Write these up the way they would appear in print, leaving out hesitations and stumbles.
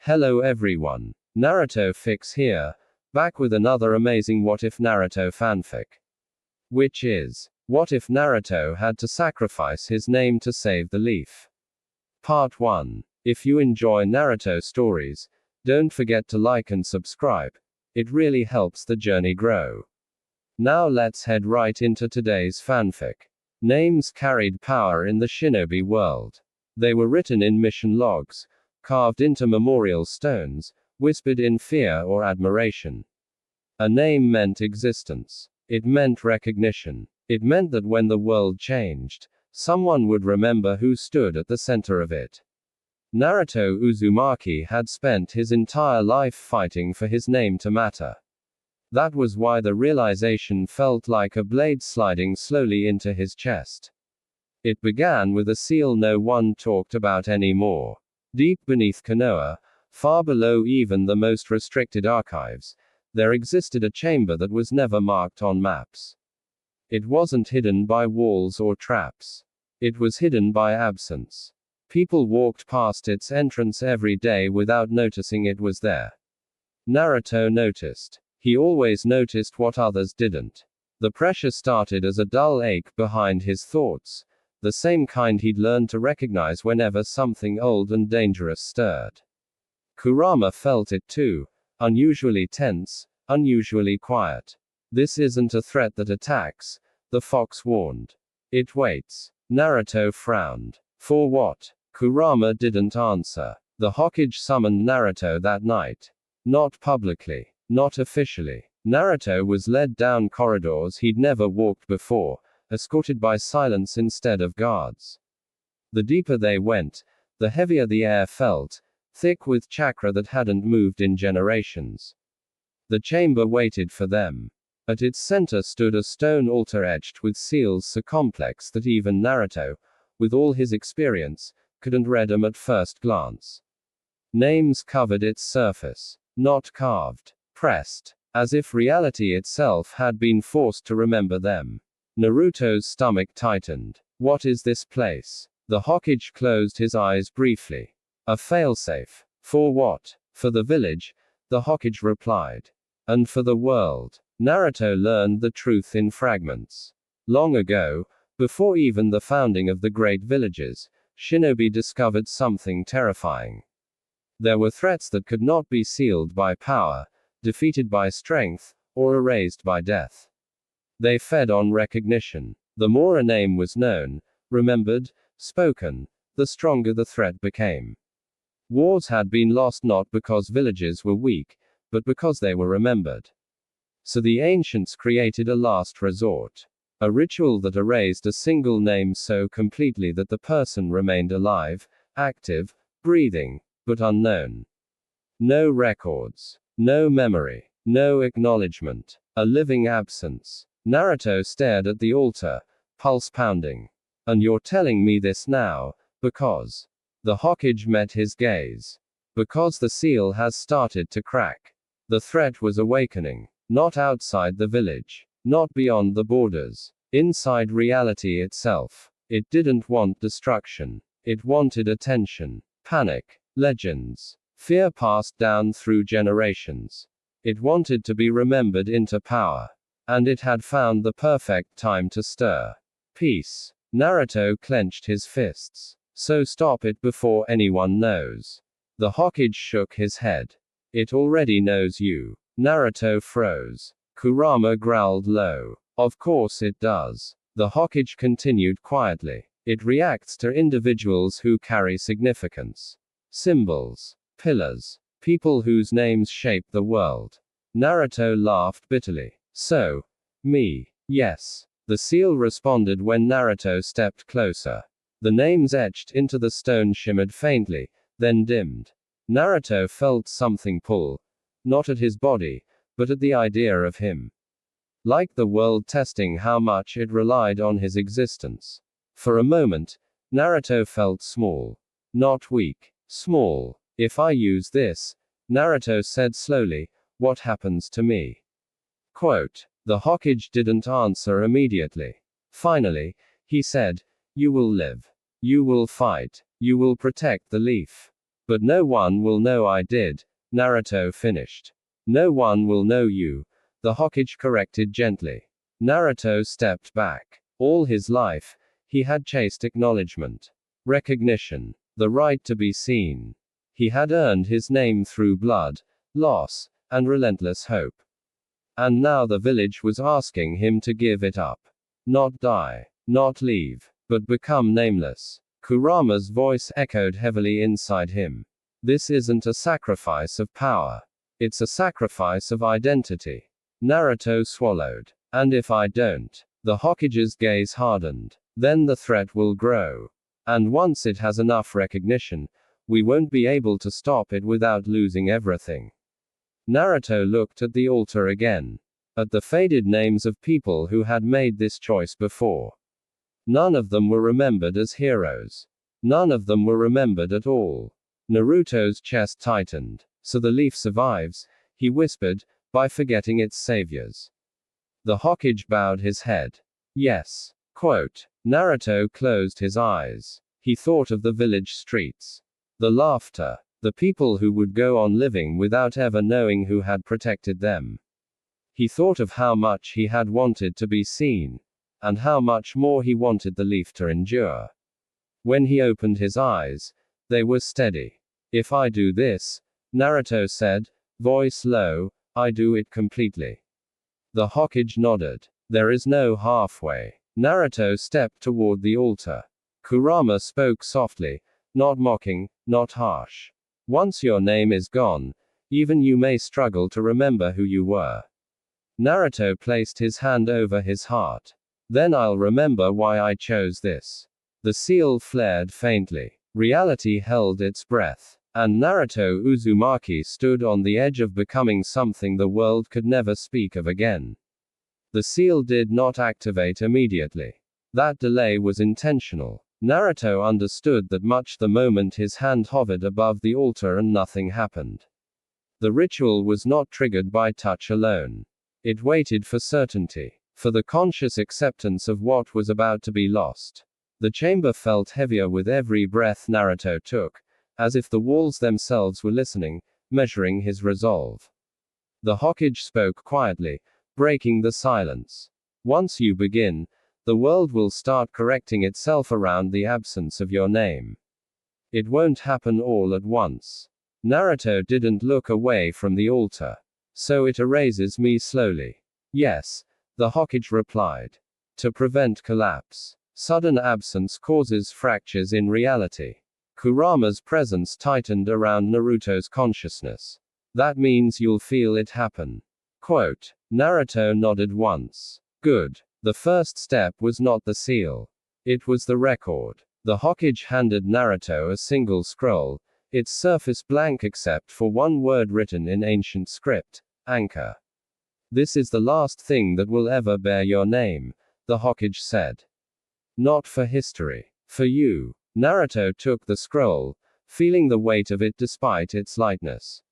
Hello everyone. Naruto Fix here, back with another amazing What If Naruto fanfic. Which is, what if Naruto had to sacrifice his name to save the leaf? Part 1. If you enjoy Naruto stories, don't forget to like and subscribe. It really helps the journey grow. Now let's head right into today's fanfic. Names carried power in the shinobi world. They were written in mission logs, carved into memorial stones, whispered in fear or admiration. A name meant existence. It meant recognition. It meant that when the world changed, someone would remember who stood at the center of it. Naruto Uzumaki had spent his entire life fighting for his name to matter. That was why the realization felt like a blade sliding slowly into his chest. It began with a seal no one talked about anymore. Deep beneath Konoha, far below even the most restricted archives, there existed a chamber that was never marked on maps. It wasn't hidden by walls or traps. It was hidden by absence. People walked past its entrance every day without noticing it was there. Naruto noticed. He always noticed what others didn't. The pressure started as a dull ache behind his thoughts, the same kind he'd learned to recognize whenever something old and dangerous stirred. Kurama felt it too, unusually tense, unusually quiet. This isn't a threat that attacks, the fox warned. It waits. Naruto frowned. For what? Kurama didn't answer. The Hokage summoned Naruto that night. Not publicly. Not officially. Naruto was led down corridors he'd never walked before, escorted by silence instead of guards. The deeper they went, the heavier the air felt, thick with chakra that hadn't moved in generations. The chamber waited for them. At its center stood a stone altar etched with seals so complex that even Naruto, with all his experience, couldn't read them at first glance. Names covered its surface. Not carved. Pressed. As if reality itself had been forced to remember them. Naruto's stomach tightened. What is this place? The Hokage closed his eyes briefly. A failsafe. For what? For the village, the Hokage replied. And for the world. Naruto learned the truth in fragments. Long ago, before even the founding of the great villages, shinobi discovered something terrifying. There were threats that could not be sealed by power, defeated by strength, or erased by death. They fed on recognition. The more a name was known, remembered, spoken, the stronger the threat became. Wars had been lost not because villages were weak, but because they were remembered. So the ancients created a last resort. A ritual that erased a single name so completely that the person remained alive, active, breathing, but unknown. No records. No memory. No acknowledgement. A living absence. Naruto stared at the altar, pulse pounding. And you're telling me this now, because. The Hokage met his gaze. Because the seal has started to crack. The threat was awakening. Not outside the village. Not beyond the borders. Inside reality itself. It didn't want destruction. It wanted attention. Panic. Legends. Fear passed down through generations. It wanted to be remembered into power. And it had found the perfect time to stir. Peace. Naruto clenched his fists. So stop it before anyone knows. The Hokage shook his head. It already knows you. Naruto froze. Kurama growled low. Of course it does. The Hokage continued quietly. It reacts to individuals who carry significance. Symbols. Pillars. People whose names shape the world. Naruto laughed bitterly. So. Me. Yes. The seal responded when Naruto stepped closer. The names etched into the stone shimmered faintly, then dimmed. Naruto felt something pull. Not at his body, but at the idea of him. Like the world testing how much it relied on his existence. For a moment, Naruto felt small. Not weak. Small. If I use this, Naruto said slowly, what happens to me? Quote. The Hokage didn't answer immediately. Finally, he said, you will live. You will fight. You will protect the leaf. But no one will know I did, Naruto finished. No one will know you, the Hokage corrected gently. Naruto stepped back. All his life, he had chased acknowledgement, recognition, the right to be seen. He had earned his name through blood, loss, and relentless hope. And now the village was asking him to give it up. Not die, not leave, but become nameless. Kurama's voice echoed heavily inside him. This isn't a sacrifice of power. It's a sacrifice of identity. Naruto swallowed. And if I don't? The Hokage's gaze hardened. Then the threat will grow. And once it has enough recognition, we won't be able to stop it without losing everything. Naruto looked at the altar again. At the faded names of people who had made this choice before. None of them were remembered as heroes. None of them were remembered at all. Naruto's chest tightened. So the leaf survives, he whispered, by forgetting its saviors. The Hokage bowed his head. Yes. Quote. Naruto closed his eyes. He thought of the village streets. The laughter. The people who would go on living without ever knowing who had protected them. He thought of how much he had wanted to be seen. And how much more he wanted the leaf to endure. When he opened his eyes, they were steady. If I do this, Naruto said, voice low, I do it completely. The Hokage nodded. There is no halfway. Naruto stepped toward the altar. Kurama spoke softly, not mocking, not harsh. Once your name is gone, even you may struggle to remember who you were. Naruto placed his hand over his heart. Then I'll remember why I chose this. The seal flared faintly. Reality held its breath. And Naruto Uzumaki stood on the edge of becoming something the world could never speak of again. The seal did not activate immediately. That delay was intentional. Naruto understood that much the moment his hand hovered above the altar and nothing happened. The ritual was not triggered by touch alone. It waited for certainty, for the conscious acceptance of what was about to be lost. The chamber felt heavier with every breath Naruto took, as if the walls themselves were listening, measuring his resolve. The Hokage spoke quietly, breaking the silence. Once you begin, the world will start correcting itself around the absence of your name. It won't happen all at once. Naruto didn't look away from the altar. So it erases me slowly. Yes, the Hokage replied. To prevent collapse. Sudden absence causes fractures in reality. Kurama's presence tightened around Naruto's consciousness. That means you'll feel it happen. Quote. Naruto nodded once. Good. The first step was not the seal. It was the record. The Hokage handed Naruto a single scroll, its surface blank except for one word written in ancient script, Anchor. This is the last thing that will ever bear your name, the Hokage said. Not for history. For you. Naruto took the scroll, feeling the weight of it despite its lightness.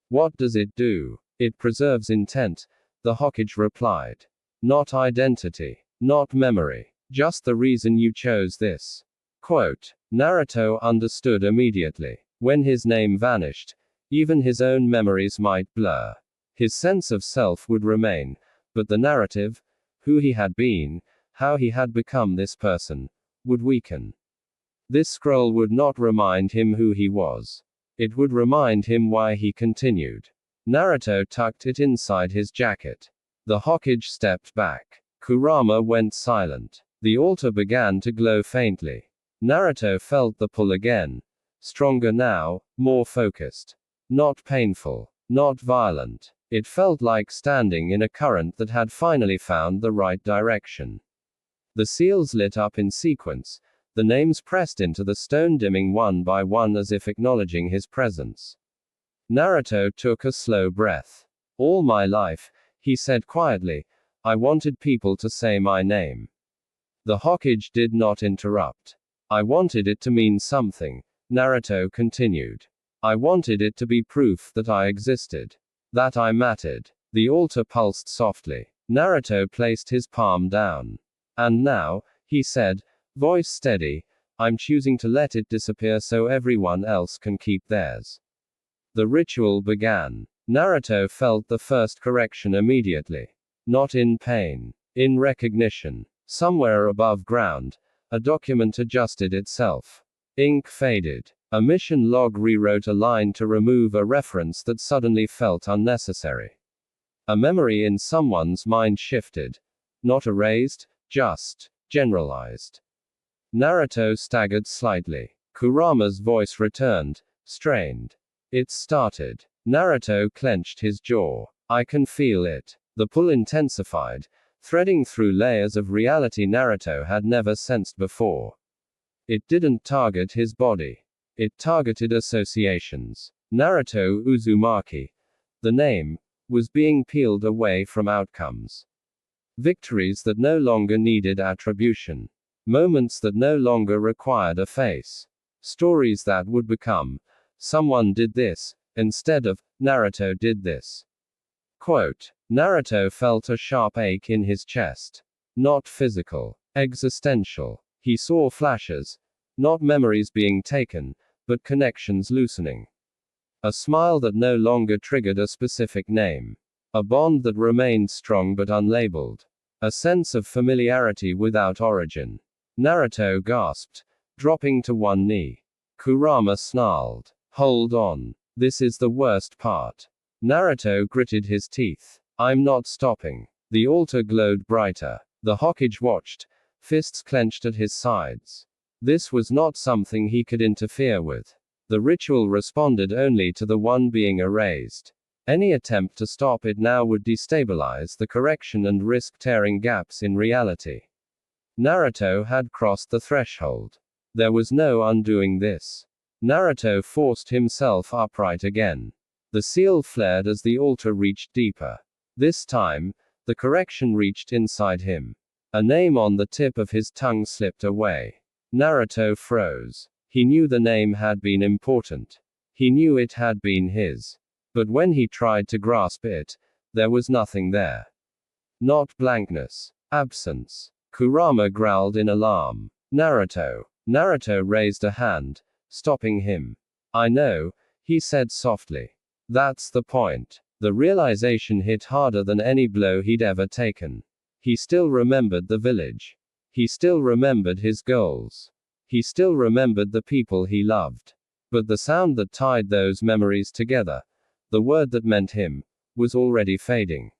What does it do? It preserves intent, the Hokage replied. Not identity. Not memory. Just the reason you chose this. Quote. Naruto understood immediately. When his name vanished, even his own memories might blur. His sense of self would remain, but the narrative, who he had been, how he had become this person, would weaken. This scroll would not remind him who he was. It would remind him why he continued. Naruto tucked it inside his jacket. The Hokage stepped back. Kurama went silent. The altar began to glow faintly. Naruto felt the pull again. Stronger now, more focused. Not painful. Not violent. It felt like standing in a current that had finally found the right direction. The seals lit up in sequence, the names pressed into the stone dimming one by one as if acknowledging his presence. Naruto took a slow breath. All my life, he said quietly, I wanted people to say my name. The Hokage did not interrupt. I wanted it to mean something, Naruto continued. I wanted it to be proof that I existed. That I mattered. The altar pulsed softly. Naruto placed his palm down. And now, he said, voice steady, I'm choosing to let it disappear so everyone else can keep theirs. The ritual began. Naruto felt the first correction immediately. Not in pain. In recognition. Somewhere above ground, a document adjusted itself. Ink faded. A mission log rewrote a line to remove a reference that suddenly felt unnecessary. A memory in someone's mind shifted. Not erased, just generalized. Naruto staggered slightly. Kurama's voice returned, strained. It started. Naruto clenched his jaw. I can feel it. The pull intensified, threading through layers of reality Naruto had never sensed before. It didn't target his body. It targeted associations. Naruto Uzumaki, the name, was being peeled away from outcomes. Victories that no longer needed attribution. Moments that no longer required a face. Stories that would become, someone did this, instead of, Naruto did this. Quote, Naruto felt a sharp ache in his chest. Not physical. Existential. He saw flashes. Not memories being taken, but connections loosening. A smile that no longer triggered a specific name. A bond that remained strong but unlabeled. A sense of familiarity without origin. Naruto gasped, dropping to one knee. Kurama snarled. Hold on. This is the worst part. Naruto gritted his teeth. I'm not stopping. The altar glowed brighter. The Hokage watched, fists clenched at his sides. This was not something he could interfere with. The ritual responded only to the one being erased. Any attempt to stop it now would destabilize the correction and risk tearing gaps in reality. Naruto had crossed the threshold. There was no undoing this. Naruto forced himself upright again. The seal flared as the altar reached deeper. This time, the correction reached inside him. A name on the tip of his tongue slipped away. Naruto froze. He knew the name had been important. He knew it had been his. But when he tried to grasp it, there was nothing there. Not blankness. Absence. Kurama growled in alarm. Naruto. Naruto raised a hand, stopping him. I know, he said softly. That's the point. The realization hit harder than any blow he'd ever taken. He still remembered the village. He still remembered his goals. He still remembered the people he loved. But the sound that tied those memories together, the word that meant him, was already fading.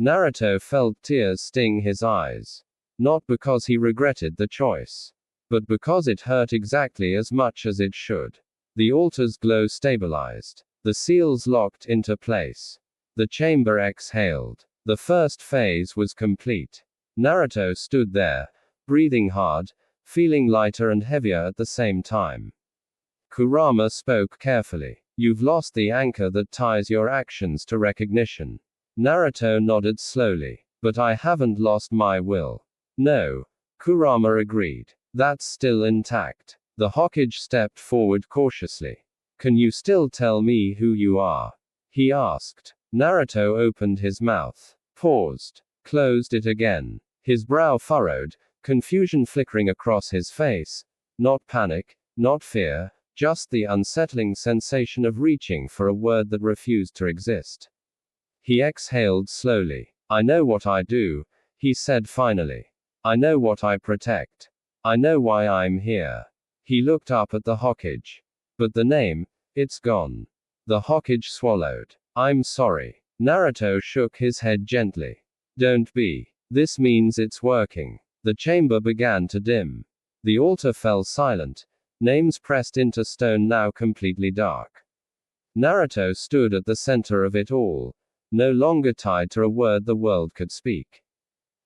Naruto felt tears sting his eyes. Not because he regretted the choice, but because it hurt exactly as much as it should. The altar's glow stabilized. The seals locked into place. The chamber exhaled. The first phase was complete. Naruto stood there, breathing hard, feeling lighter and heavier at the same time. Kurama spoke carefully. You've lost the anchor that ties your actions to recognition. Naruto nodded slowly. But I haven't lost my will. No. Kurama agreed. That's still intact. The Hokage stepped forward cautiously. Can you still tell me who you are? He asked. Naruto opened his mouth, paused, closed it again. His brow furrowed, confusion flickering across his face. Not panic, not fear, just the unsettling sensation of reaching for a word that refused to exist. He exhaled slowly. I know what I do, he said finally. I know what I protect. I know why I'm here. He looked up at the Hokage. But the name, it's gone. The Hokage swallowed. I'm sorry. Naruto shook his head gently. Don't be. This means it's working. The chamber began to dim. The altar fell silent, names pressed into stone now completely dark. Naruto stood at the center of it all, no longer tied to a word the world could speak.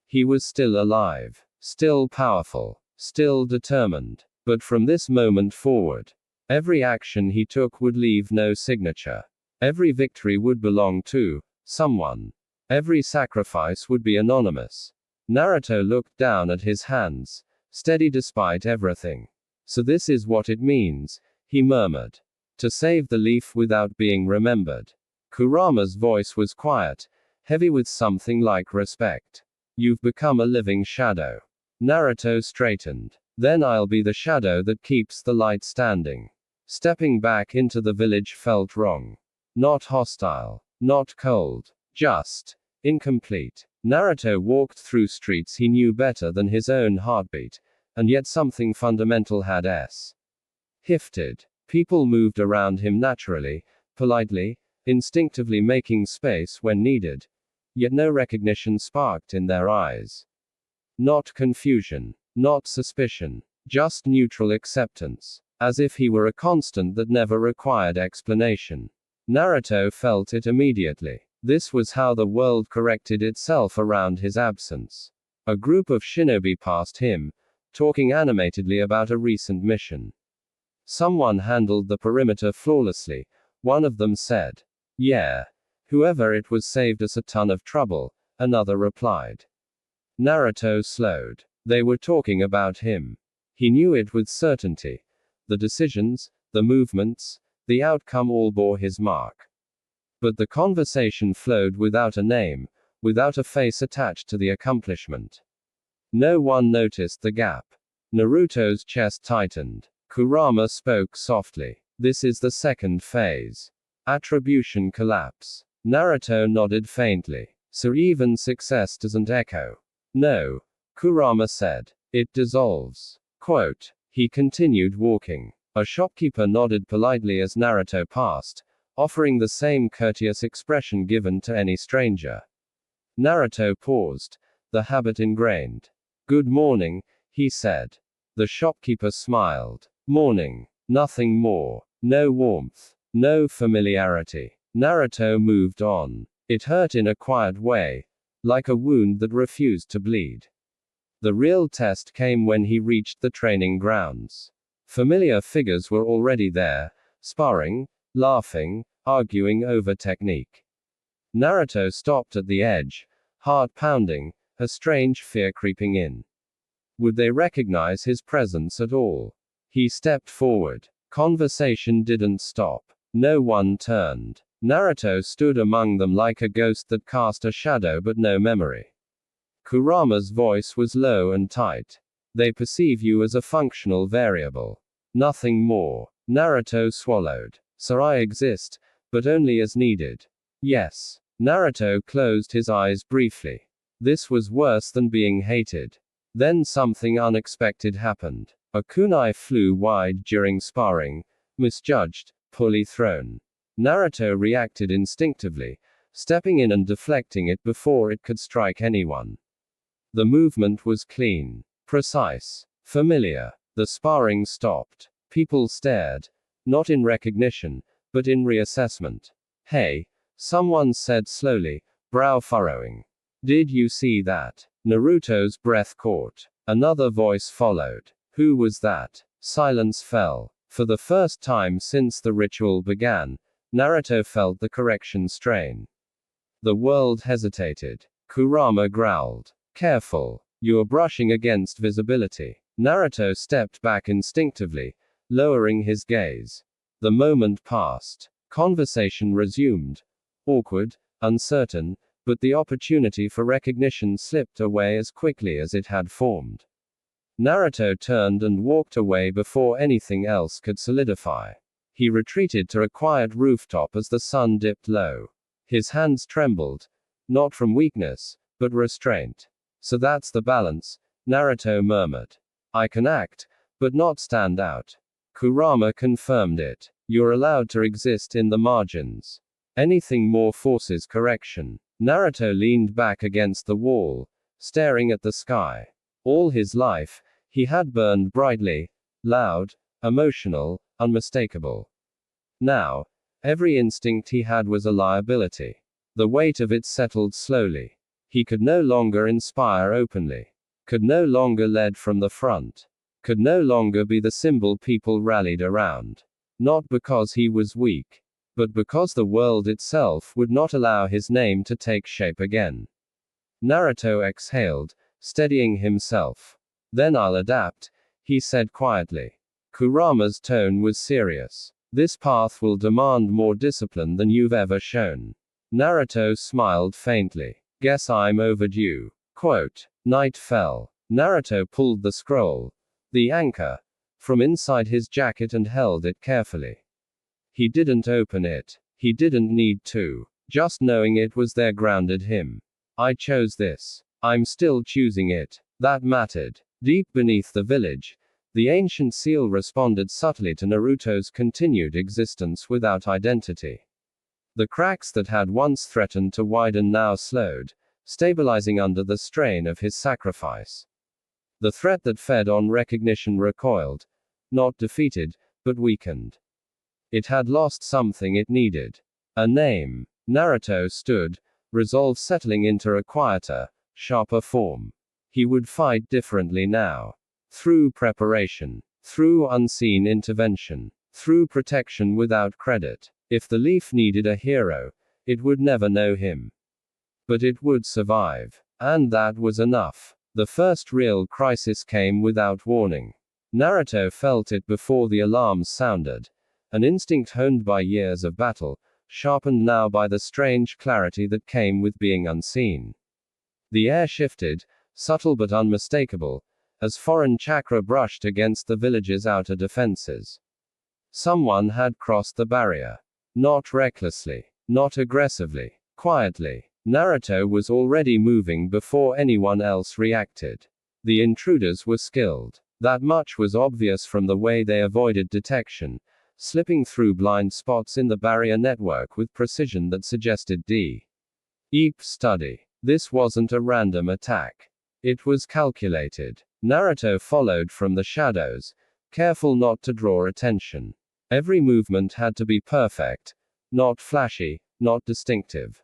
He was still alive, still powerful, still determined. But from this moment forward, every action he took would leave no signature. Every victory would belong to someone. Every sacrifice would be anonymous. Naruto looked down at his hands, steady despite everything. So this is what it means, he murmured. To save the leaf without being remembered. Kurama's voice was quiet, heavy with something like respect. You've become a living shadow. Naruto straightened. Then I'll be the shadow that keeps the light standing. Stepping back into the village felt wrong. Not hostile. Not cold. Just incomplete. Naruto walked through streets he knew better than his own heartbeat, and yet something fundamental had shifted. People moved around him naturally, politely, instinctively making space when needed, yet no recognition sparked in their eyes. Not confusion. Not suspicion. Just neutral acceptance. As if he were a constant that never required explanation. Naruto felt it immediately. This was how the world corrected itself around his absence. A group of shinobi passed him, talking animatedly about a recent mission. Someone handled the perimeter flawlessly. One of them said, "Yeah. Whoever it was saved us a ton of trouble," another replied. Naruto slowed. They were talking about him. He knew it with certainty. The decisions, the movements, the outcome all bore his mark. But the conversation flowed without a name, without a face attached to the accomplishment. No one noticed the gap. Naruto's chest tightened. Kurama spoke softly. "This is the second phase. Attribution collapse." Naruto nodded faintly. "So even success doesn't echo?" "No," Kurama said. "It dissolves." Quote. He continued walking. A shopkeeper nodded politely as Naruto passed, offering the same courteous expression given to any stranger. Naruto paused, the habit ingrained. "Good morning," he said. The shopkeeper smiled. "Morning." Nothing more. No warmth. No familiarity. Naruto moved on. It hurt in a quiet way, like a wound that refused to bleed. The real test came when he reached the training grounds. Familiar figures were already there, sparring, laughing, arguing over technique. Naruto stopped at the edge, heart pounding, a strange fear creeping in. Would they recognize his presence at all? He stepped forward. Conversation didn't stop. No one turned. Naruto stood among them like a ghost that cast a shadow but no memory. Kurama's voice was low and tight. "They perceive you as a functional variable. Nothing more." Naruto swallowed. "So I exist, but only as needed." "Yes." Naruto closed his eyes briefly. This was worse than being hated. Then something unexpected happened. A kunai flew wide during sparring, misjudged, poorly thrown. Naruto reacted instinctively, stepping in and deflecting it before it could strike anyone. The movement was clean, precise, familiar. The sparring stopped. People stared, not in recognition, but in reassessment. "Hey," someone said slowly, brow furrowing. "Did you see that?" Naruto's breath caught. Another voice followed. "Who was that?" Silence fell. For the first time since the ritual began, Naruto felt the correction strain. The world hesitated. Kurama growled. "Careful. You're brushing against visibility." Naruto stepped back instinctively, lowering his gaze. The moment passed. Conversation resumed. Awkward, uncertain, but the opportunity for recognition slipped away as quickly as it had formed. Naruto turned and walked away before anything else could solidify. He retreated to a quiet rooftop as the sun dipped low. His hands trembled, not from weakness, but restraint. "So that's the balance," Naruto murmured. "I can act, but not stand out." Kurama confirmed it. "You're allowed to exist in the margins. Anything more forces correction." Naruto leaned back against the wall, staring at the sky. All his life, he had burned brightly, loud, emotional, unmistakable. Now, every instinct he had was a liability. The weight of it settled slowly. He could no longer inspire openly. Could no longer lead from the front. Could no longer be the symbol people rallied around. Not because he was weak, but because the world itself would not allow his name to take shape again. Naruto exhaled, steadying himself. "Then I'll adapt," he said quietly. Kurama's tone was serious. "This path will demand more discipline than you've ever shown." Naruto smiled faintly. "Guess I'm overdue." Quote. Night fell. Naruto pulled the scroll. the anchor, from inside his jacket and held it carefully. He didn't open it. He didn't need to. Just knowing it was there grounded him. I chose this. I'm still choosing it. That mattered. Deep beneath the village, the ancient seal responded subtly to Naruto's continued existence without identity. The cracks that had once threatened to widen now slowed, stabilizing under the strain of his sacrifice. The threat that fed on recognition recoiled, not defeated, but weakened. It had lost something it needed. A name. Naruto stood, resolve settling into a quieter, sharper form. He would fight differently now. Through preparation. Through unseen intervention. Through protection without credit. If the leaf needed a hero, it would never know him. But it would survive. And that was enough. The first real crisis came without warning. Naruto felt it before the alarms sounded. An instinct honed by years of battle, sharpened now by the strange clarity that came with being unseen. The air shifted, subtle but unmistakable, as foreign chakra brushed against the village's outer defenses. Someone had crossed the barrier. Not recklessly, not aggressively, quietly. Naruto was already moving before anyone else reacted. The intruders were skilled. That much was obvious from the way they avoided detection, slipping through blind spots in the barrier network with precision that suggested deep study. This wasn't a random attack. It was calculated. Naruto followed from the shadows, careful not to draw attention. Every movement had to be perfect, not flashy, not distinctive.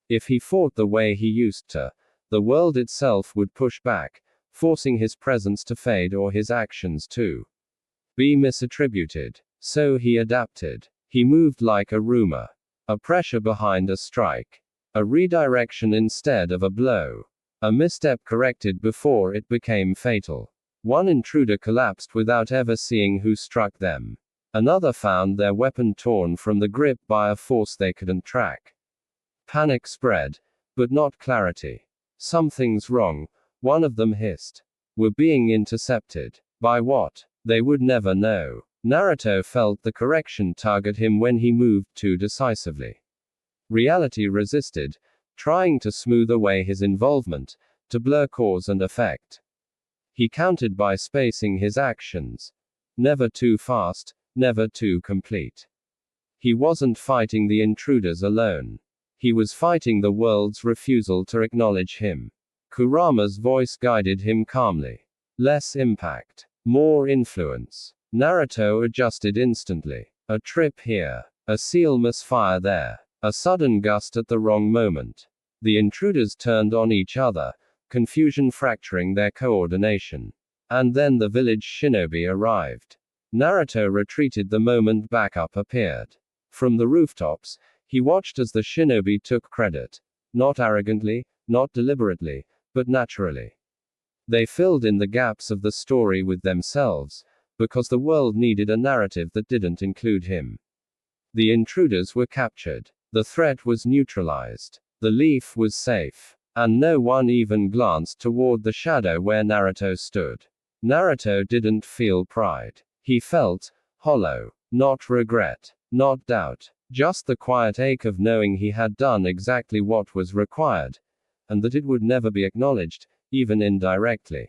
If he fought the way he used to, the world itself would push back, forcing his presence to fade or his actions to be misattributed. So he adapted. He moved like a rumor. A pressure behind a strike. A redirection instead of a blow. A misstep corrected before it became fatal. One intruder collapsed without ever seeing who struck them. Another found their weapon torn from the grip by a force they couldn't track. Panic spread, but not clarity. Something's wrong, one of them hissed. We're being intercepted. By what? They would never know. Naruto felt the correction tug at him when he moved too decisively. Reality resisted, trying to smooth away his involvement, to blur cause and effect. He counted by spacing his actions. Never too fast, never too complete. He wasn't fighting the intruders alone. He was fighting the world's refusal to acknowledge him. Kurama's voice guided him calmly. Less impact, more influence. Naruto adjusted instantly. A trip here. A seal misfire there. A sudden gust at the wrong moment. The intruders turned on each other, confusion fracturing their coordination. And then the village shinobi arrived. Naruto retreated the moment backup appeared. From the rooftops, he watched as the shinobi took credit. Not arrogantly, not deliberately, but naturally. They filled in the gaps of the story with themselves, because the world needed a narrative that didn't include him. The intruders were captured. The threat was neutralized. The leaf was safe. And no one even glanced toward the shadow where Naruto stood. Naruto didn't feel pride. He felt hollow. Not regret. Not doubt. Just the quiet ache of knowing he had done exactly what was required. And that it would never be acknowledged, even indirectly.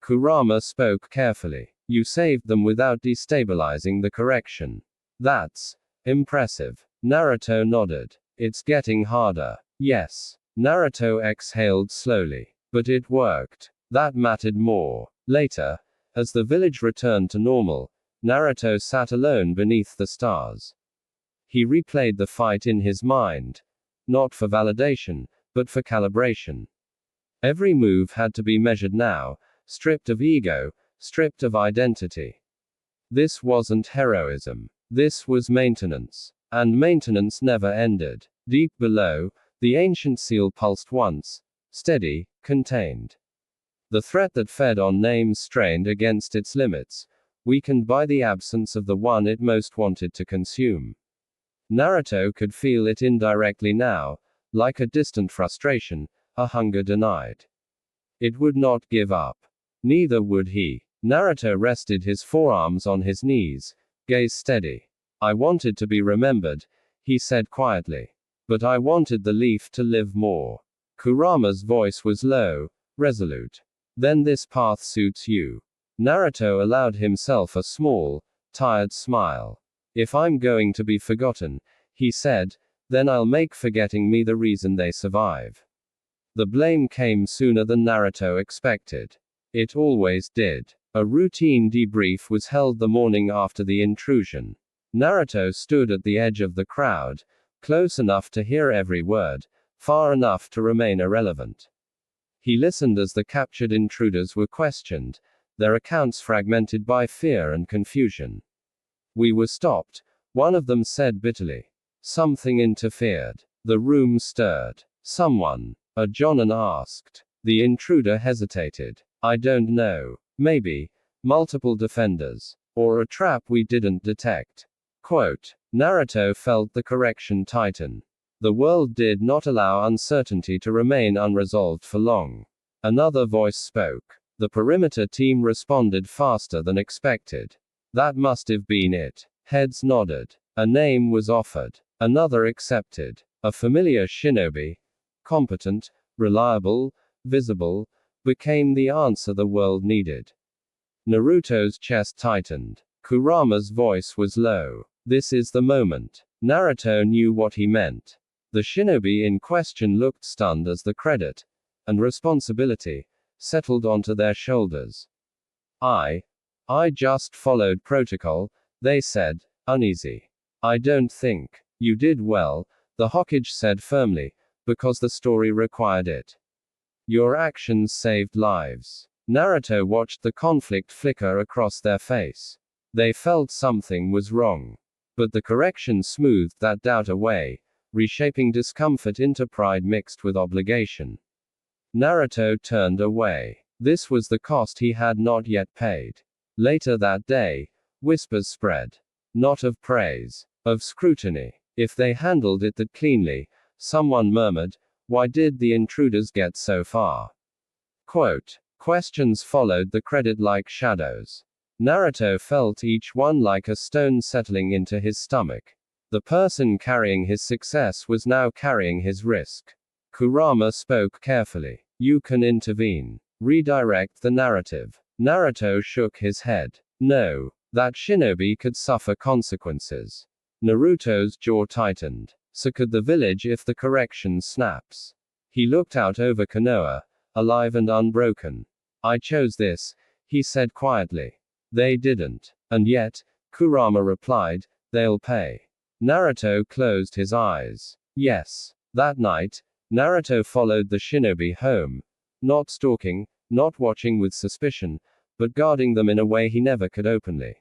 Kurama spoke carefully. You saved them without destabilizing the correction. That's impressive. Naruto nodded. It's getting harder. Yes. Naruto exhaled slowly. But it worked. That mattered more. Later, as the village returned to normal, Naruto sat alone beneath the stars. He replayed the fight in his mind. Not for validation, but for calibration. Every move had to be measured now, stripped of ego, stripped of identity. This wasn't heroism. This was maintenance. And maintenance never ended. Deep below, the ancient seal pulsed once. Steady, contained. The threat that fed on names strained against its limits, weakened by the absence of the one it most wanted to consume. Naruto could feel it indirectly now, like a distant frustration, a hunger denied. It would not give up. Neither would he. Naruto rested his forearms on his knees, gaze steady. I wanted to be remembered, he said quietly. But I wanted the leaf to live more. Kurama's voice was low, resolute. Then this path suits you. Naruto allowed himself a small, tired smile. If I'm going to be forgotten, he said, then I'll make forgetting me the reason they survive. The blame came sooner than Naruto expected. It always did. A routine debrief was held the morning after the intrusion. Naruto stood at the edge of the crowd, close enough to hear every word, far enough to remain irrelevant. He listened as the captured intruders were questioned, their accounts fragmented by fear and confusion. We were stopped, one of them said bitterly. Something interfered. The room stirred. Someone. A Jonin asked. The intruder hesitated. I don't know. Maybe. Multiple defenders. Or a trap we didn't detect. Quote. Naruto felt the correction tighten. The world did not allow uncertainty to remain unresolved for long. Another voice spoke. The perimeter team responded faster than expected. That must have been it. Heads nodded. A name was offered. Another accepted. A familiar shinobi, competent, reliable, visible, became the answer the world needed. Naruto's chest tightened. Kurama's voice was low. This is the moment. Naruto knew what he meant. The shinobi in question looked stunned as the credit and responsibility settled onto their shoulders. I just followed protocol, they said, uneasy. I don't think you did well, the Hokage said firmly, because the story required it. Your actions saved lives. Naruto watched the conflict flicker across their face. They felt something was wrong. But the correction smoothed that doubt away, reshaping discomfort into pride mixed with obligation. Naruto turned away. This was the cost he had not yet paid. Later that day, whispers spread. Not of praise, of scrutiny. If they handled it that cleanly, someone murmured, why did the intruders get so far? Quote. Questions followed the credit like shadows. Naruto felt each one like a stone settling into his stomach. The person carrying his success was now carrying his risk. Kurama spoke carefully. You can intervene. Redirect the narrative. Naruto shook his head. No. That shinobi could suffer consequences. Naruto's jaw tightened. So could the village if the correction snaps. He looked out over Konoha, alive and unbroken. I chose this, he said quietly. They didn't. And yet, Kurama replied, they'll pay. Naruto closed his eyes. Yes. That night, Naruto followed the shinobi home. Not stalking, not watching with suspicion, but guarding them in a way he never could openly.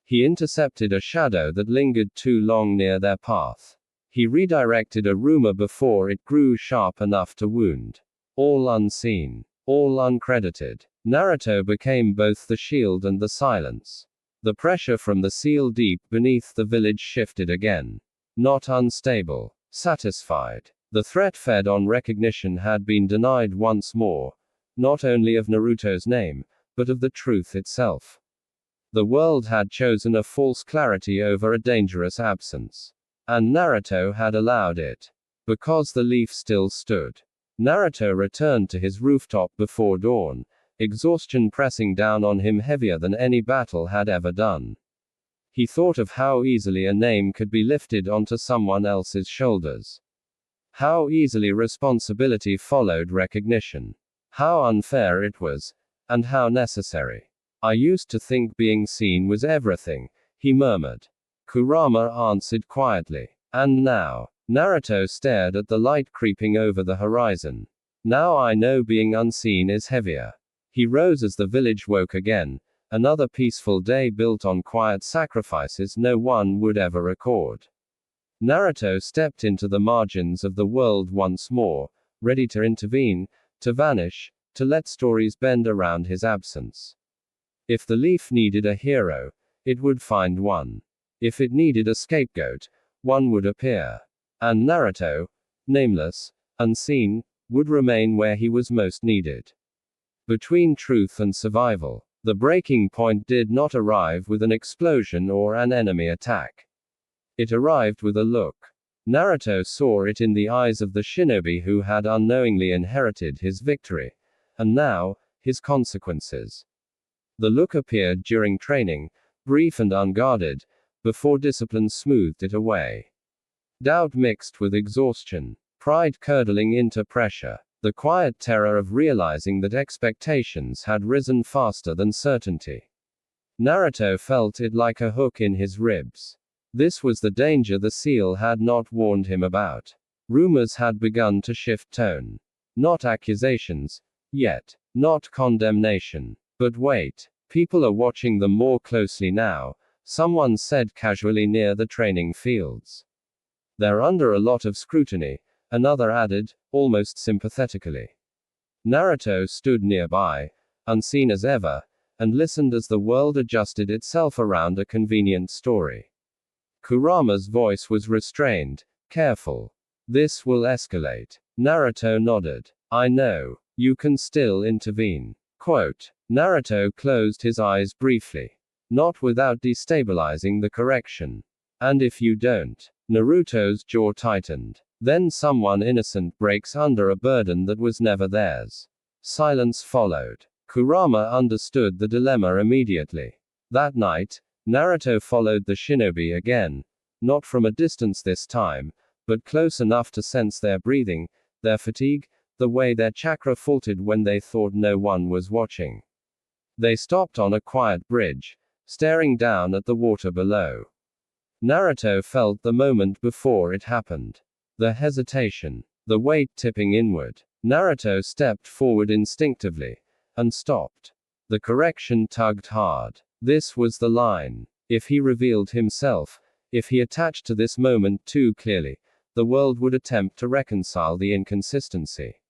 He intercepted a shadow that lingered too long near their path. He redirected a rumor before it grew sharp enough to wound. All unseen. All uncredited. Naruto became both the shield and the silence. The pressure from the seal deep beneath the village shifted again. Not unstable. Satisfied. The threat fed on recognition had been denied once more, not only of Naruto's name, but of the truth itself. The world had chosen a false clarity over a dangerous absence. And Naruto had allowed it. Because the leaf still stood. Naruto returned to his rooftop before dawn, exhaustion pressing down on him heavier than any battle had ever done. He thought of how easily a name could be lifted onto someone else's shoulders. How easily responsibility followed recognition. How unfair it was, and how necessary. I used to think being seen was everything, he murmured. Kurama answered quietly. And now? Naruto stared at the light creeping over the horizon. Now I know being unseen is heavier. He rose as the village woke again, another peaceful day built on quiet sacrifices no one would ever record. Naruto stepped into the margins of the world once more, ready to intervene, to vanish, to let stories bend around his absence. If the leaf needed a hero, it would find one. If it needed a scapegoat, one would appear. And Naruto, nameless, unseen, would remain where he was most needed. Between truth and survival. The breaking point did not arrive with an explosion or an enemy attack. It arrived with a look. Naruto saw it in the eyes of the shinobi who had unknowingly inherited his victory, and now, his consequences. The look appeared during training, brief and unguarded, before discipline smoothed it away. Doubt mixed with exhaustion, pride curdling into pressure, the quiet terror of realizing that expectations had risen faster than certainty. Naruto felt it like a hook in his ribs. This was the danger the seal had not warned him about. Rumors had begun to shift tone. Not accusations, yet. Not condemnation. But wait. People are watching them more closely now, someone said casually near the training fields. They're under a lot of scrutiny, another added, almost sympathetically. Naruto stood nearby, unseen as ever, and listened as the world adjusted itself around a convenient story. Kurama's voice was restrained, careful. This will escalate. Naruto nodded. I know. You can still intervene. Quote. Naruto closed his eyes briefly. Not without destabilizing the correction. And if you don't? Naruto's jaw tightened. Then someone innocent breaks under a burden that was never theirs. Silence followed. Kurama understood the dilemma immediately. That night, Naruto followed the shinobi again, not from a distance this time, but close enough to sense their breathing, their fatigue, the way their chakra faltered when they thought no one was watching. They stopped on a quiet bridge, staring down at the water below. Naruto felt the moment before it happened. The hesitation, the weight tipping inward. Naruto stepped forward instinctively, and stopped. The correction tugged hard. This was the line. If he revealed himself, if he attached to this moment too clearly, the world would attempt to reconcile the inconsistency.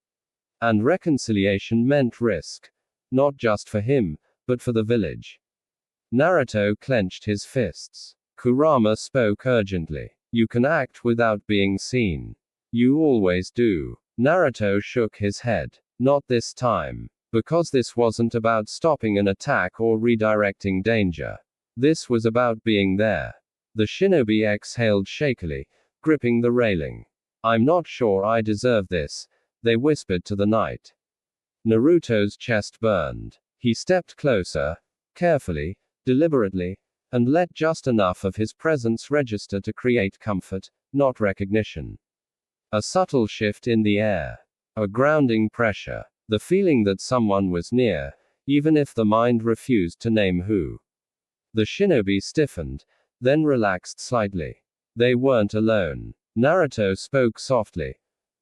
And reconciliation meant risk. Not just for him, but for the village. Naruto clenched his fists. Kurama spoke urgently. You can act without being seen. You always do. Naruto shook his head. Not this time. Because this wasn't about stopping an attack or redirecting danger. This was about being there. The shinobi exhaled shakily, gripping the railing. I'm not sure I deserve this, they whispered to the night. Naruto's chest burned. He stepped closer, carefully, deliberately, and let just enough of his presence register to create comfort, not recognition. A subtle shift in the air. A grounding pressure. The feeling that someone was near, even if the mind refused to name who. The shinobi stiffened, then relaxed slightly. They weren't alone. Naruto spoke softly.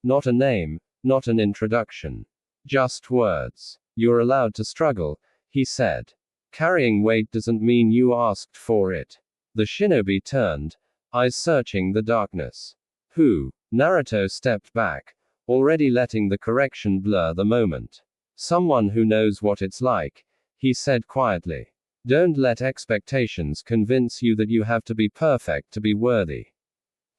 Not a name, not an introduction. Just words. You're allowed to struggle, he said. Carrying weight doesn't mean you asked for it. The shinobi turned, eyes searching the darkness. Who? Naruto stepped back, already letting the correction blur the moment. Someone who knows what it's like, he said quietly. Don't let expectations convince you that you have to be perfect to be worthy.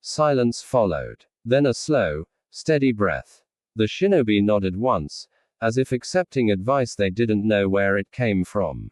Silence followed. Then a slow, steady breath. The shinobi nodded once, as if accepting advice they didn't know where it came from.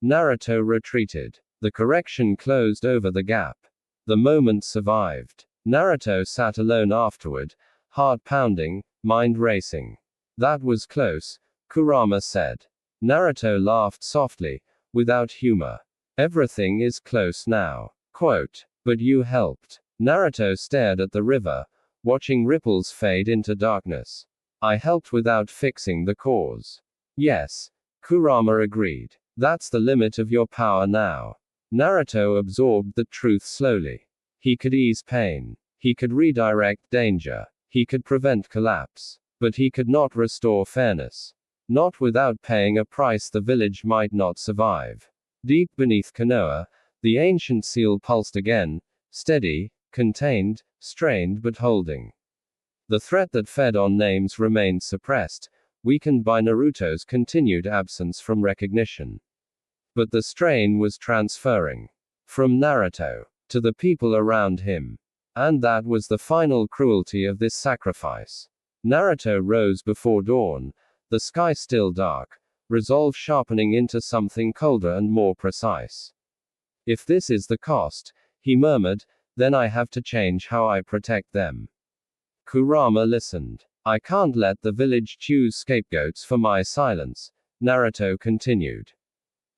Naruto retreated. The correction closed over the gap. The moment survived. Naruto sat alone afterward, heart pounding, mind racing. That was close, Kurama said. Naruto laughed softly, without humor. Everything is close now. Quote. But you helped. Naruto stared at the river, watching ripples fade into darkness. I helped without fixing the cause. Yes. Kurama agreed. That's the limit of your power now. Naruto absorbed the truth slowly. He could ease pain. He could redirect danger. He could prevent collapse. But he could not restore fairness. Not without paying a price the village might not survive. Deep beneath Konoha, the ancient seal pulsed again, steady, contained, strained but holding. The threat that fed on names remained suppressed, weakened by Naruto's continued absence from recognition. But the strain was transferring. From Naruto to the people around him. And that was the final cruelty of this sacrifice. Naruto rose before dawn, the sky still dark, resolve sharpening into something colder and more precise. If this is the cost, he murmured, then I have to change how I protect them. Kurama listened. I can't let the village choose scapegoats for my silence, Naruto continued.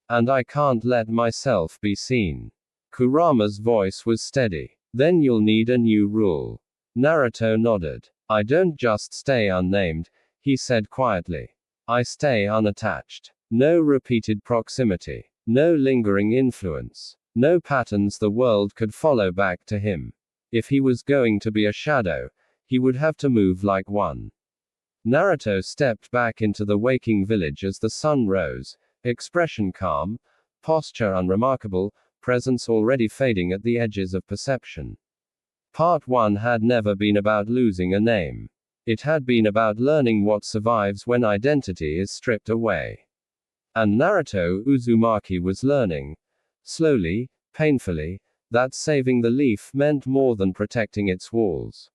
And I can't let myself be seen. Kurama's voice was steady. Then you'll need a new rule. Naruto nodded. I don't just stay unnamed, he said quietly. I stay unattached. No repeated proximity. No lingering influence. No patterns the world could follow back to him. If he was going to be a shadow, he would have to move like one. Naruto stepped back into the waking village as the sun rose, expression calm, posture unremarkable, presence already fading at the edges of perception. Part 1 had never been about losing a name. It had been about learning what survives when identity is stripped away. And Naruto Uzumaki was learning, slowly, painfully, that saving the leaf meant more than protecting its walls.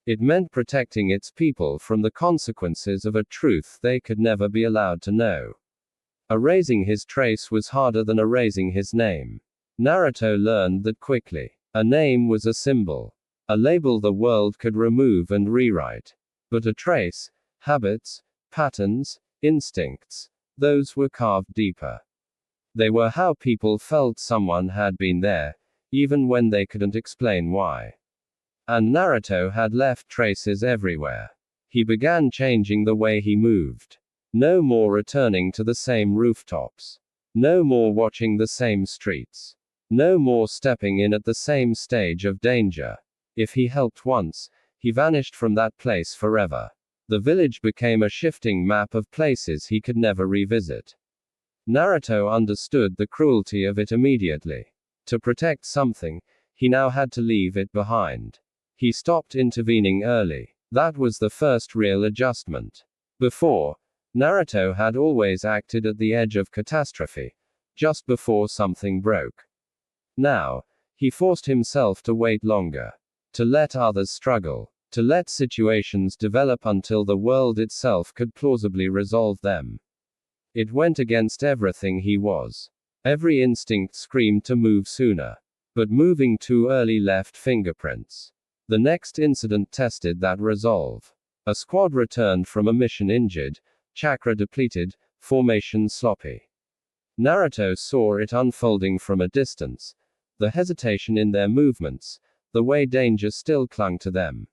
It meant protecting its people from the consequences of a truth they could never be allowed to know. Erasing his trace was harder than erasing his name. Naruto learned that quickly. A name was a symbol. A label the world could remove and rewrite. But a trace, habits, patterns, instincts, those were carved deeper. They were how people felt someone had been there, even when they couldn't explain why. And Naruto had left traces everywhere. He began changing the way he moved. No more returning to the same rooftops. No more watching the same streets. No more stepping in at the same stage of danger. If he helped once, he vanished from that place forever. The village became a shifting map of places he could never revisit. Naruto understood the cruelty of it immediately. To protect something, he now had to leave it behind. He stopped intervening early. That was the first real adjustment. Before, Naruto had always acted at the edge of catastrophe, just before something broke. Now, he forced himself to wait longer. To let others struggle. To let situations develop until the world itself could plausibly resolve them. It went against everything he was. Every instinct screamed to move sooner. But moving too early left fingerprints. The next incident tested that resolve. A squad returned from a mission injured, chakra depleted, formation sloppy. Naruto saw it unfolding from a distance. The hesitation in their movements, the way danger still clung to them.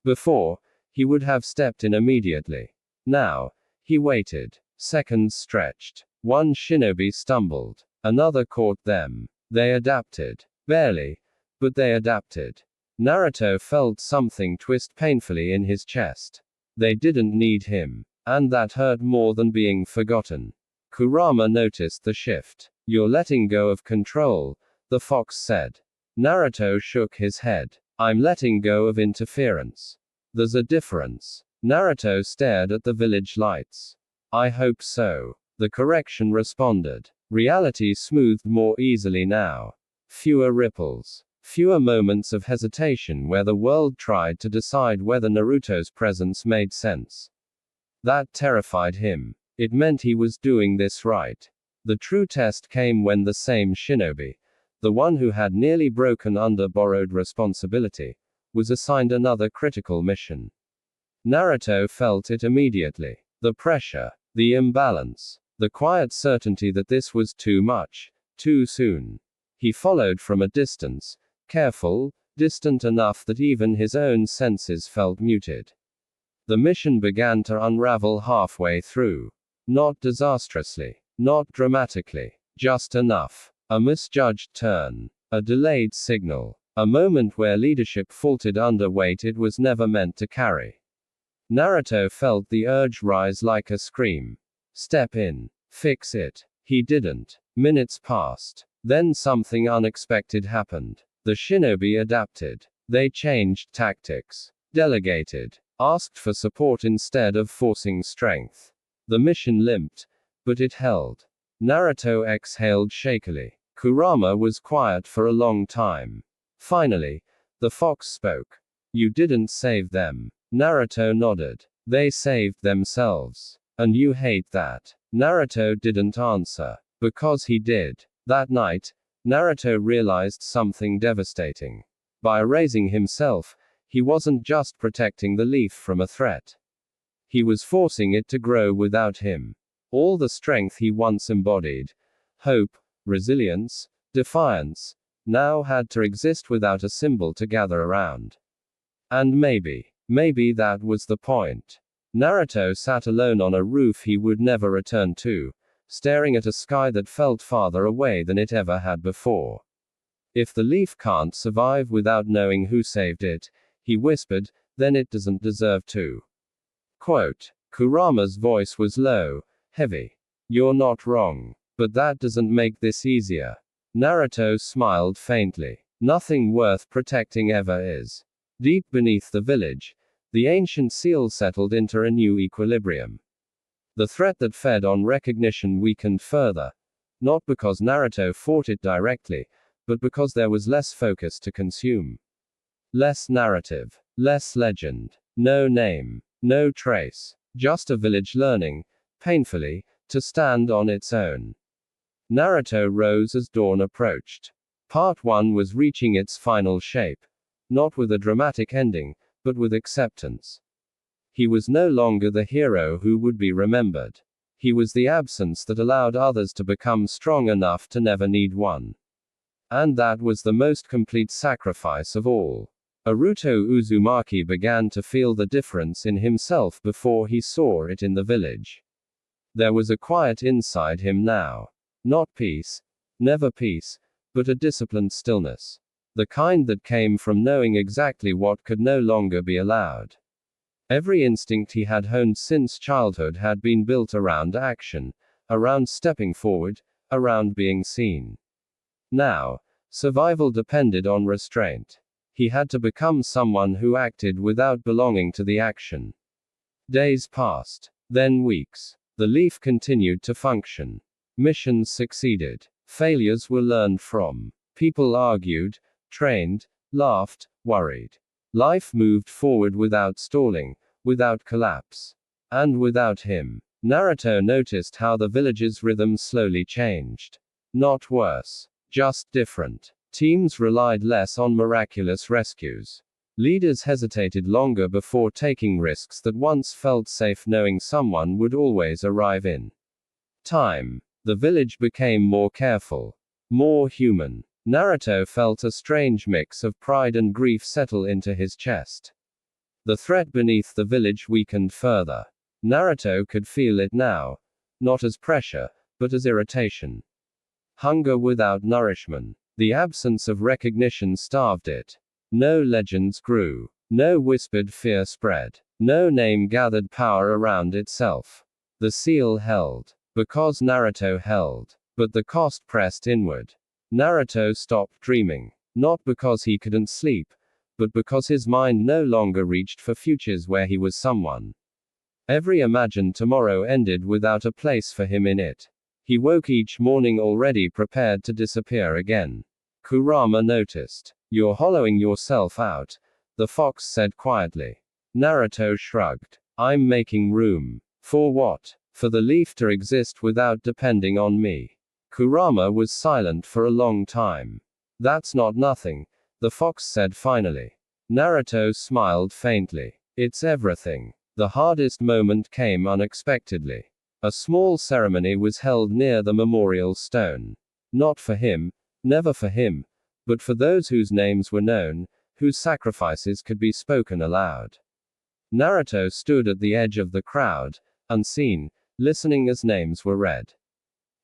Before, he would have stepped in immediately. Now, he waited. Seconds stretched. One shinobi stumbled. Another caught them. They adapted. Barely. But they adapted. Naruto felt something twist painfully in his chest. They didn't need him. And that hurt more than being forgotten. Kurama noticed the shift. You're letting go of control, the fox said. Naruto shook his head. I'm letting go of interference. There's a difference. Naruto stared at the village lights. I hope so. The correction responded. Reality smoothed more easily now. Fewer ripples. Fewer moments of hesitation where the world tried to decide whether Naruto's presence made sense. That terrified him. It meant he was doing this right. The true test came when the same shinobi, the one who had nearly broken under borrowed responsibility, was assigned another critical mission. Naruto felt it immediately. The pressure, the imbalance, the quiet certainty that this was too much, too soon. He followed from a distance, careful, distant enough that even his own senses felt muted. The mission began to unravel halfway through. Not disastrously. Not dramatically. Just enough. A misjudged turn. A delayed signal. A moment where leadership faltered under weight it was never meant to carry. Naruto felt the urge rise like a scream. Step in. Fix it. He didn't. Minutes passed. Then something unexpected happened. The shinobi adapted. They changed tactics. Delegated. Asked for support instead of forcing strength. The mission limped. But it held. Naruto exhaled shakily. Kurama was quiet for a long time. Finally, the fox spoke. You didn't save them. Naruto nodded. They saved themselves. And you hate that. Naruto didn't answer. Because he did. That night, Naruto realized something devastating. By erasing himself, he wasn't just protecting the leaf from a threat. He was forcing it to grow without him. All the strength he once embodied, hope, resilience, defiance, now had to exist without a symbol to gather around. And maybe that was the point. Naruto sat alone on a roof he would never return to, staring at a sky that felt farther away than it ever had before. If the leaf can't survive without knowing who saved it, he whispered, then it doesn't deserve to. Quote. Kurama's voice was low, heavy. You're not wrong. But that doesn't make this easier. Naruto smiled faintly. Nothing worth protecting ever is. Deep beneath the village, the ancient seal settled into a new equilibrium. The threat that fed on recognition weakened further, not because Naruto fought it directly, but because there was less focus to consume. Less narrative, less legend, no name, no trace, just a village learning, painfully, to stand on its own. Naruto rose as dawn approached. Part 1 was reaching its final shape, not with a dramatic ending, but with acceptance. He was no longer the hero who would be remembered. He was the absence that allowed others to become strong enough to never need one. And that was the most complete sacrifice of all. Naruto Uzumaki began to feel the difference in himself before he saw it in the village. There was a quiet inside him now. Not peace, never peace, but a disciplined stillness. The kind that came from knowing exactly what could no longer be allowed. Every instinct he had honed since childhood had been built around action, around stepping forward, around being seen. Now, survival depended on restraint. He had to become someone who acted without belonging to the action. Days passed, then weeks. The leaf continued to function. Missions succeeded. Failures were learned from. People argued, trained, laughed, worried. Life moved forward without stalling, without collapse. And without him. Naruto noticed how the village's rhythm slowly changed. Not worse. Just different. Teams relied less on miraculous rescues. Leaders hesitated longer before taking risks that once felt safe knowing someone would always arrive in time. The village became more careful. More human. Naruto felt a strange mix of pride and grief settle into his chest. The threat beneath the village weakened further. Naruto could feel it now. Not as pressure, but as irritation. Hunger without nourishment. The absence of recognition starved it. No legends grew. No whispered fear spread. No name gathered power around itself. The seal held. Because Naruto held. But the cost pressed inward. Naruto stopped dreaming. Not because he couldn't sleep, but because his mind no longer reached for futures where he was someone. Every imagined tomorrow ended without a place for him in it. He woke each morning already prepared to disappear again. Kurama noticed. You're hollowing yourself out, the fox said quietly. Naruto shrugged. I'm making room. For what? For the leaf to exist without depending on me. Kurama was silent for a long time. That's not nothing, the fox said finally. Naruto smiled faintly. It's everything. The hardest moment came unexpectedly. A small ceremony was held near the memorial stone. Not for him, never for him, but for those whose names were known, whose sacrifices could be spoken aloud. Naruto stood at the edge of the crowd, unseen, listening as names were read.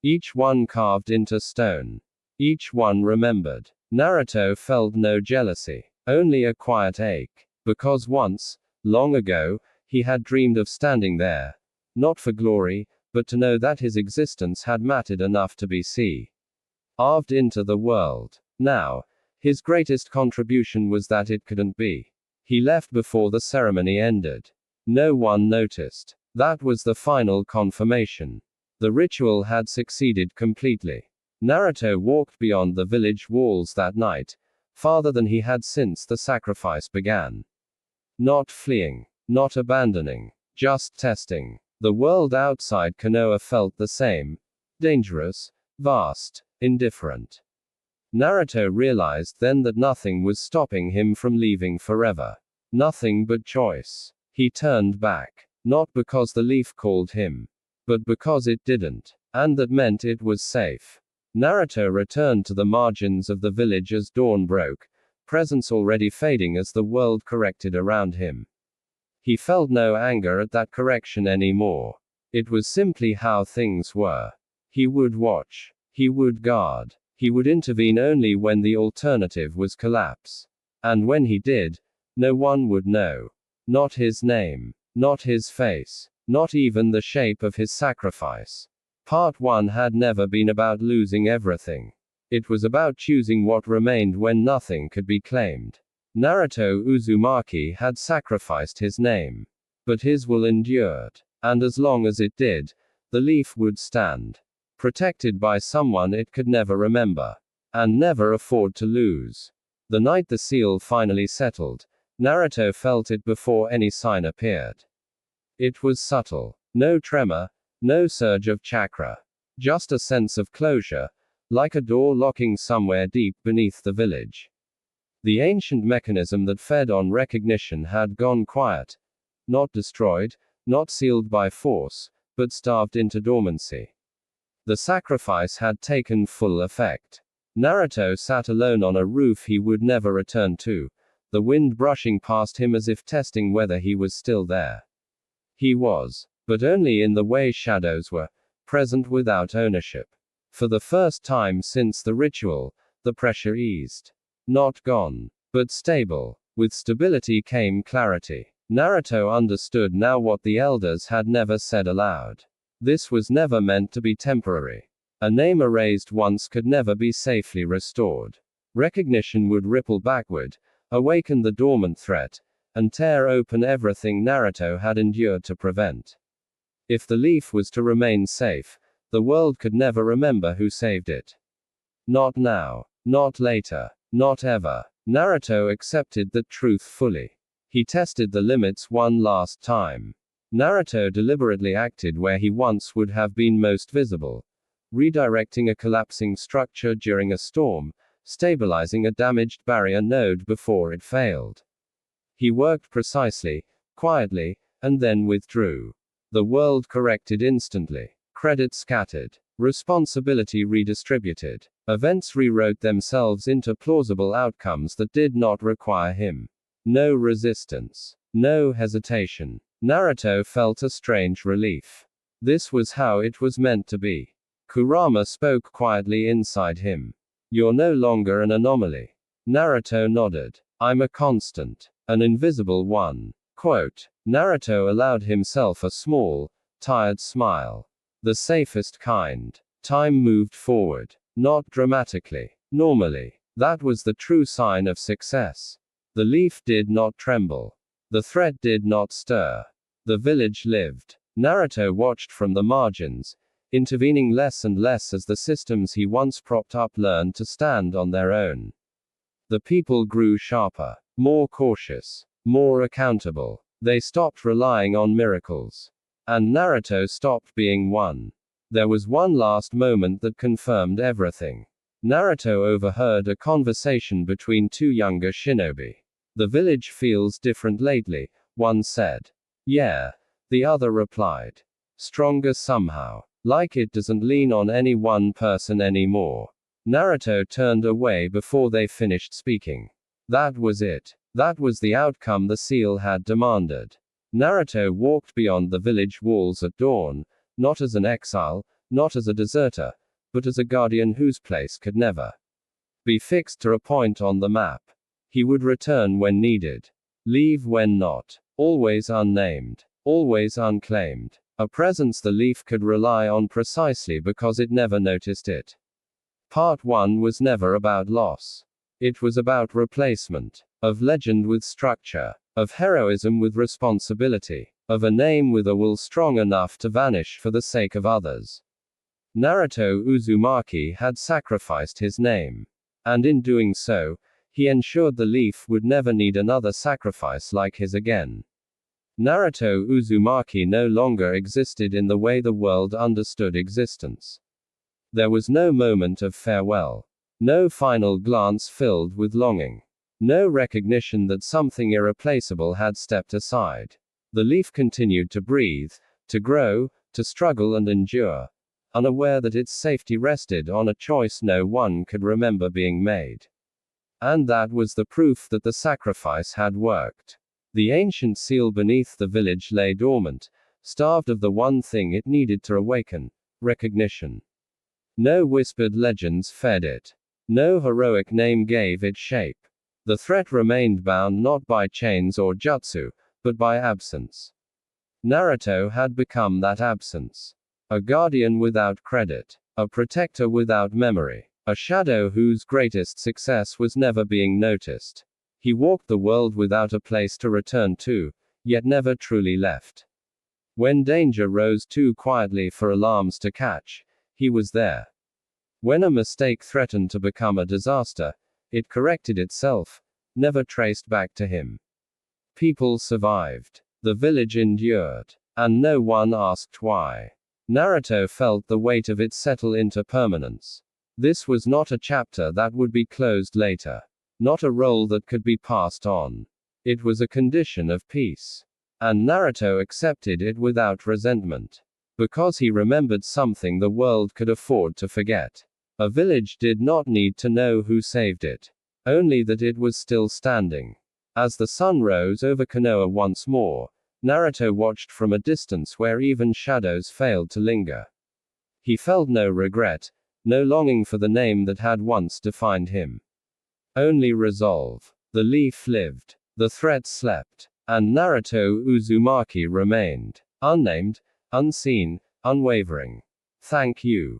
Each one carved into stone. Each one remembered. Naruto felt no jealousy, only a quiet ache. Because once, long ago, he had dreamed of standing there. Not for glory, but to know that his existence had mattered enough to be carved into the world. Now, his greatest contribution was that it couldn't be. He left before the ceremony ended. No one noticed. That was the final confirmation. The ritual had succeeded completely. Naruto walked beyond the village walls that night, farther than he had since the sacrifice began. Not fleeing, not abandoning, just testing. The world outside Konoha felt the same. Dangerous, vast, indifferent. Naruto realized then that nothing was stopping him from leaving forever. Nothing but choice. He turned back. Not because the leaf called him, but because it didn't. And that meant it was safe. Naruto returned to the margins of the village as dawn broke, presence already fading as the world corrected around him. He felt no anger at that correction anymore. It was simply how things were. He would watch. He would guard. He would intervene only when the alternative was collapse. And when he did, no one would know. Not his name. Not his face. Not even the shape of his sacrifice. Part 1 had never been about losing everything. It was about choosing what remained when nothing could be claimed. Naruto Uzumaki had sacrificed his name. But his will endured. And as long as it did, the leaf would stand. Protected by someone it could never remember. And never afford to lose. The night the seal finally settled, Naruto felt it before any sign appeared. It was subtle. No tremor, no surge of chakra. Just a sense of closure, like a door locking somewhere deep beneath the village. The ancient mechanism that fed on recognition had gone quiet. Not destroyed, not sealed by force, but starved into dormancy. The sacrifice had taken full effect. Naruto sat alone on a roof he would never return to, the wind brushing past him as if testing whether he was still there. He was, but only in the way shadows were, present without ownership. For the first time since the ritual, the pressure eased. Not gone, but stable. With stability came clarity. Naruto understood now what the elders had never said aloud. This was never meant to be temporary. A name erased once could never be safely restored. Recognition would ripple backward, awaken the dormant threat, and tear open everything Naruto had endured to prevent. If the leaf was to remain safe, the world could never remember who saved it. Not now. Not later. Not ever. Naruto accepted that truth fully. He tested the limits one last time. Naruto deliberately acted where he once would have been most visible. Redirecting a collapsing structure during a storm, stabilizing a damaged barrier node before it failed. He worked precisely, quietly, and then withdrew. The world corrected instantly. Credit scattered. Responsibility redistributed. Events rewrote themselves into plausible outcomes that did not require him. No resistance. No hesitation. Naruto felt a strange relief. This was how it was meant to be. Kurama spoke quietly inside him. You're no longer an anomaly. Naruto nodded. I'm a constant. An invisible one. Quote. Naruto allowed himself a small, tired smile. The safest kind. Time moved forward. Not dramatically. Normally. That was the true sign of success. The leaf did not tremble. The thread did not stir. The village lived. Naruto watched from the margins, intervening less and less as the systems he once propped up learned to stand on their own. The people grew sharper, more cautious, more accountable. They stopped relying on miracles. And Naruto stopped being one. There was one last moment that confirmed everything. Naruto overheard a conversation between two younger shinobi. The village feels different lately, one said. Yeah. The other replied. Stronger somehow. Like it doesn't lean on any one person anymore. Naruto turned away before they finished speaking. That was it. That was the outcome the seal had demanded. Naruto walked beyond the village walls at dawn, not as an exile, not as a deserter, but as a guardian whose place could never be fixed to a point on the map. He would return when needed. Leave when not. Always unnamed. Always unclaimed. A presence the leaf could rely on precisely because it never noticed it. Part 1 was never about loss. It was about replacement. Of legend with structure. Of heroism with responsibility. Of a name with a will strong enough to vanish for the sake of others. Naruto Uzumaki had sacrificed his name. And in doing so, he ensured the leaf would never need another sacrifice like his again. Naruto Uzumaki no longer existed in the way the world understood existence. There was no moment of farewell. No final glance filled with longing. No recognition that something irreplaceable had stepped aside. The leaf continued to breathe, to grow, to struggle and endure, unaware that its safety rested on a choice no one could remember being made. And that was the proof that the sacrifice had worked. The ancient seal beneath the village lay dormant, starved of the one thing it needed to awaken: recognition. No whispered legends fed it. No heroic name gave it shape. The threat remained bound not by chains or jutsu, but by absence. Naruto had become that absence. A guardian without credit. A protector without memory. A shadow whose greatest success was never being noticed. He walked the world without a place to return to, yet never truly left. When danger rose too quietly for alarms to catch, he was there. When a mistake threatened to become a disaster, it corrected itself, never traced back to him. People survived. The village endured. And no one asked why. Naruto felt the weight of it settle into permanence. This was not a chapter that would be closed later. Not a role that could be passed on. It was a condition of peace. And Naruto accepted it without resentment. Because he remembered something the world could afford to forget. A village did not need to know who saved it. Only that it was still standing. As the sun rose over Konoha once more, Naruto watched from a distance where even shadows failed to linger. He felt no regret, no longing for the name that had once defined him. Only resolve. The leaf lived. The threat slept. And Naruto Uzumaki remained. Unnamed, unseen, unwavering. Thank you.